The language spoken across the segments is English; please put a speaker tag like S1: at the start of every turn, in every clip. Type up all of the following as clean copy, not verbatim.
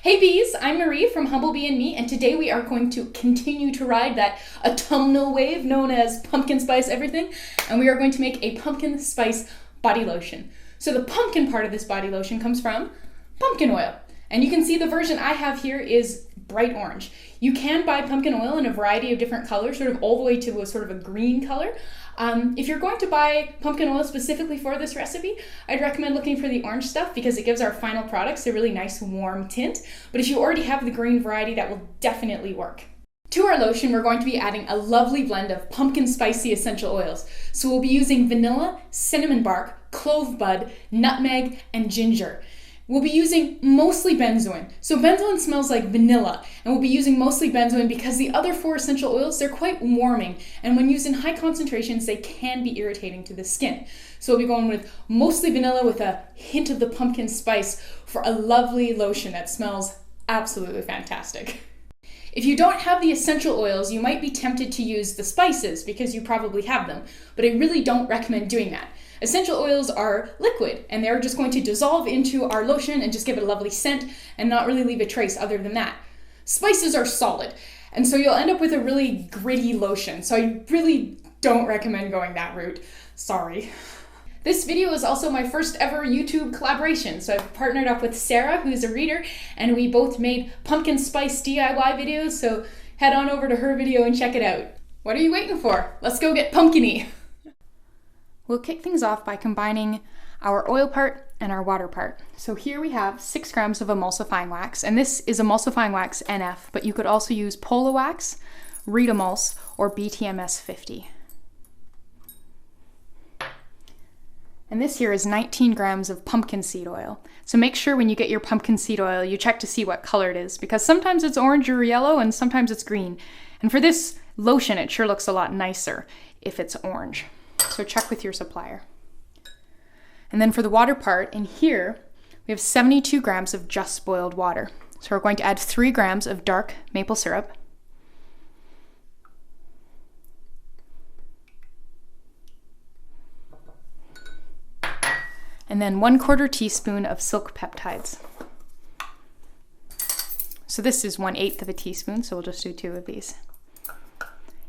S1: Hey bees, I'm Marie from Humblebee and Me, and today we are going to continue to ride that autumnal wave known as pumpkin spice everything, and we are going to make a pumpkin spice body lotion. So the pumpkin part of this body lotion comes from pumpkin oil, and you can see the version I have here is bright orange. You can buy pumpkin oil in a variety of different colors, sort of all the way to a sort of a green color. If you're going to buy pumpkin oil specifically for this recipe, I'd recommend looking for the orange stuff because it gives our final products a really nice warm tint. But if you already have the green variety, that will definitely work. To our lotion, we're going to be adding a lovely blend of pumpkin spicy essential oils. So we'll be using vanilla, cinnamon bark, clove bud, nutmeg, and ginger. We'll be using mostly benzoin. So benzoin smells like vanilla, and we'll be using mostly benzoin because the other four essential oils, they're quite warming, and when used in high concentrations, they can be irritating to the skin. So we'll be going with mostly vanilla with a hint of the pumpkin spice for a lovely lotion that smells absolutely fantastic. If you don't have the essential oils, you might be tempted to use the spices because you probably have them, but I really don't recommend doing that. Essential oils are liquid, and they're just going to dissolve into our lotion and just give it a lovely scent and not really leave a trace other than that. Spices are solid, and so you'll end up with a really gritty lotion, so I really don't recommend going that route. Sorry. This video is also my first ever YouTube collaboration, so I've partnered up with Sarah, who's a reader, and we both made pumpkin spice DIY videos, so head on over to her video and check it out. What are you waiting for? Let's go get pumpkin-y. We'll kick things off by combining our oil part and our water part. So here we have 6 grams of emulsifying wax, and this is emulsifying wax NF, but you could also use Polawax, Reed Emulse, or BTMS 50. And this here is 19 grams of pumpkin seed oil. So make sure when you get your pumpkin seed oil, you check to see what color it is, because sometimes it's orange or yellow and sometimes it's green. And for this lotion, it sure looks a lot nicer if it's orange. So check with your supplier. And then for the water part, in here, we have 72 grams of just boiled water. So we're going to add 3 grams of dark maple syrup. And then 1/4 teaspoon of silk peptides. So this is 1/8 of a teaspoon, so we'll just do 2 of these.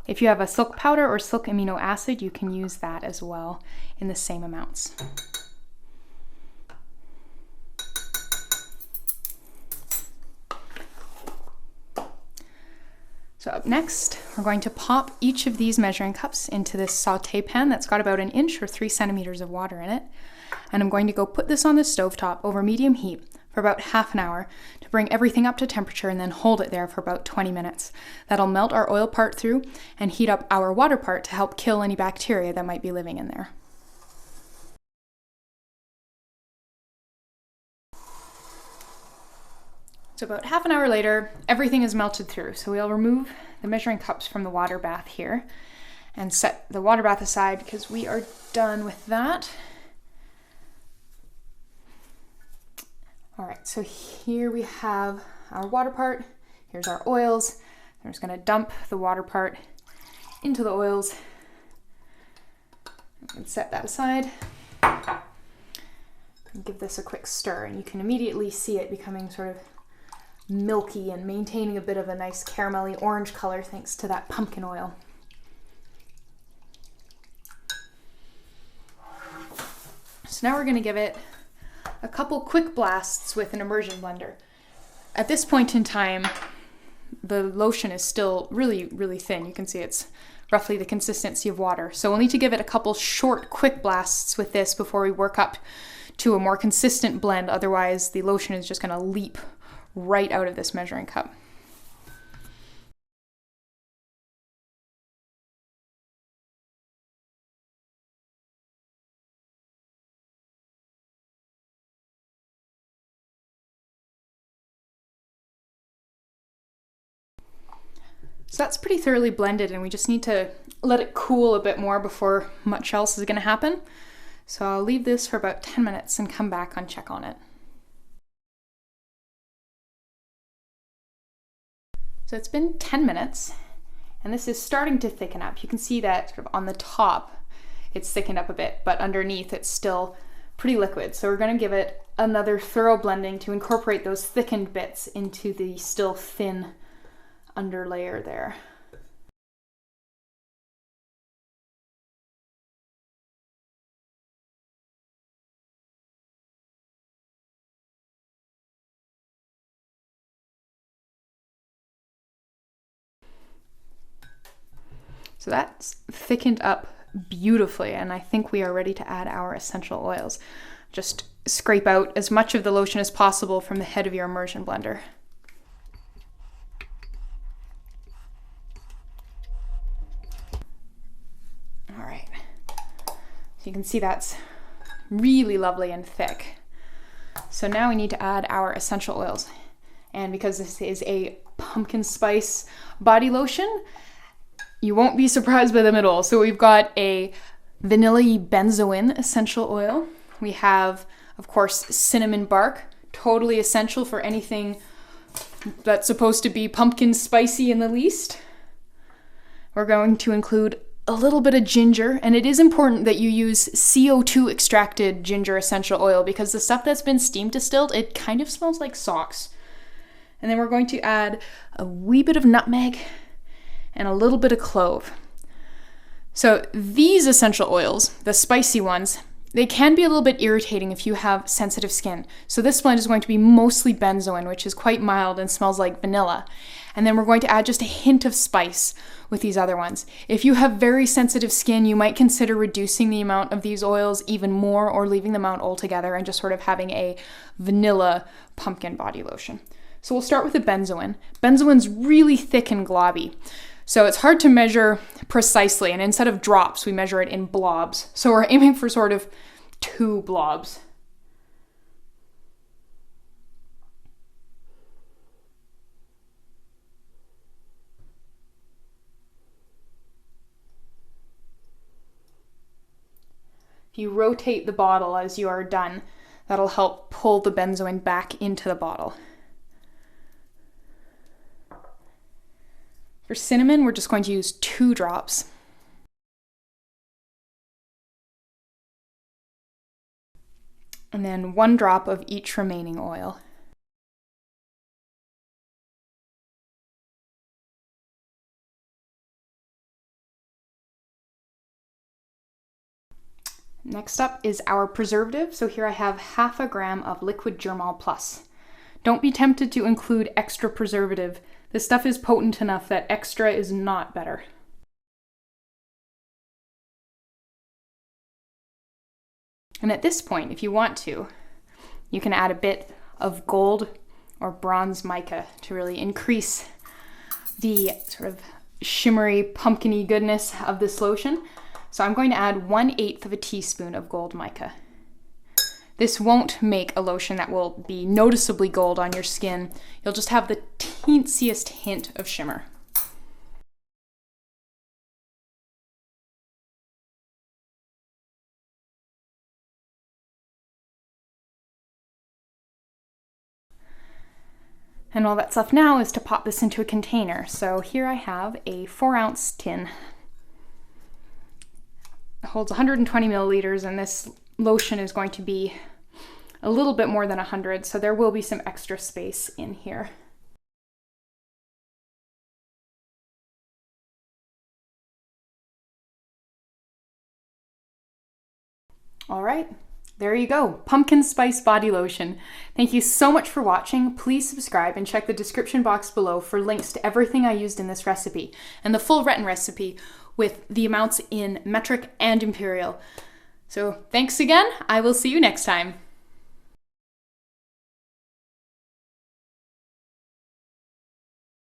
S1: If you have a silk powder or silk amino acid, you can use that as well in the same amounts. So up next, we're going to pop each of these measuring cups into this saute pan that's got about 1 inch or 3 centimeters of water in it. And I'm going to go put this on the stovetop over medium heat for about half an hour to bring everything up to temperature and then hold it there for about 20 minutes. That'll melt our oil part through and heat up our water part to help kill any bacteria that might be living in there. So about half an hour later, everything is melted through. So we'll remove the measuring cups from the water bath here and set the water bath aside because we are done with that. All right, so here we have our water part. Here's our oils. I'm just gonna dump the water part into the oils and set that aside. And give this a quick stir, and you can immediately see it becoming sort of milky and maintaining a bit of a nice caramelly orange color thanks to that pumpkin oil. So now we're gonna give it a couple quick blasts with an immersion blender. At this point in time, the lotion is still really, really thin. You can see it's roughly the consistency of water. So we'll need to give it a couple short, quick blasts with this before we work up to a more consistent blend. Otherwise, the lotion is just gonna leap right out of this measuring cup. So that's pretty thoroughly blended, and we just need to let it cool a bit more before much else is going to happen. So I'll leave this for about 10 minutes and come back and check on it. So it's been 10 minutes, and this is starting to thicken up. You can see that sort of on the top it's thickened up a bit, but underneath it's still pretty liquid. So we're going to give it another thorough blending to incorporate those thickened bits into the still thin underlayer there. So that's thickened up beautifully, and I think we are ready to add our essential oils. Just scrape out as much of the lotion as possible from the head of your immersion blender. All right, so you can see that's really lovely and thick. So now we need to add our essential oils. And because this is a pumpkin spice body lotion, you won't be surprised by them at all. So we've got a vanilla benzoin essential oil. We have, of course, cinnamon bark, totally essential for anything that's supposed to be pumpkin spicy in the least. We're going to include a little bit of ginger, and it is important that you use CO2 extracted ginger essential oil because the stuff that's been steam distilled, it kind of smells like socks. And then we're going to add a wee bit of nutmeg and a little bit of clove. So these essential oils, the spicy ones, they can be a little bit irritating if you have sensitive skin. So this blend is going to be mostly benzoin, which is quite mild and smells like vanilla. And then we're going to add just a hint of spice with these other ones. If you have very sensitive skin, you might consider reducing the amount of these oils even more or leaving them out altogether and just sort of having a vanilla pumpkin body lotion. So we'll start with the benzoin. Benzoin's really thick and globby. So it's hard to measure precisely, and instead of drops, we measure it in blobs. So we're aiming for sort of 2 blobs. If you rotate the bottle as you are done, that'll help pull the benzoin back into the bottle. For cinnamon, we're just going to use 2 drops. And then 1 drop of each remaining oil. Next up is our preservative. So here I have 1/2 gram of liquid germall plus. Don't be tempted to include extra preservative. This stuff is potent enough that extra is not better. And at this point, if you want to, you can add a bit of gold or bronze mica to really increase the sort of shimmery, pumpkin-y goodness of this lotion. So I'm going to add 1/8 of a teaspoon of gold mica. This won't make a lotion that will be noticeably gold on your skin. You'll just have the teensiest hint of shimmer. And all that's left now is to pop this into a container. So here I have a 4-ounce tin. It holds 120 milliliters, and this lotion is going to be a little bit more than 100, so there will be some extra space in here. All right, there you go, pumpkin spice body lotion. Thank you so much for watching. Please subscribe and check the description box below for links to everything I used in this recipe and the full written recipe with the amounts in metric and imperial. So thanks again. I will see you next time.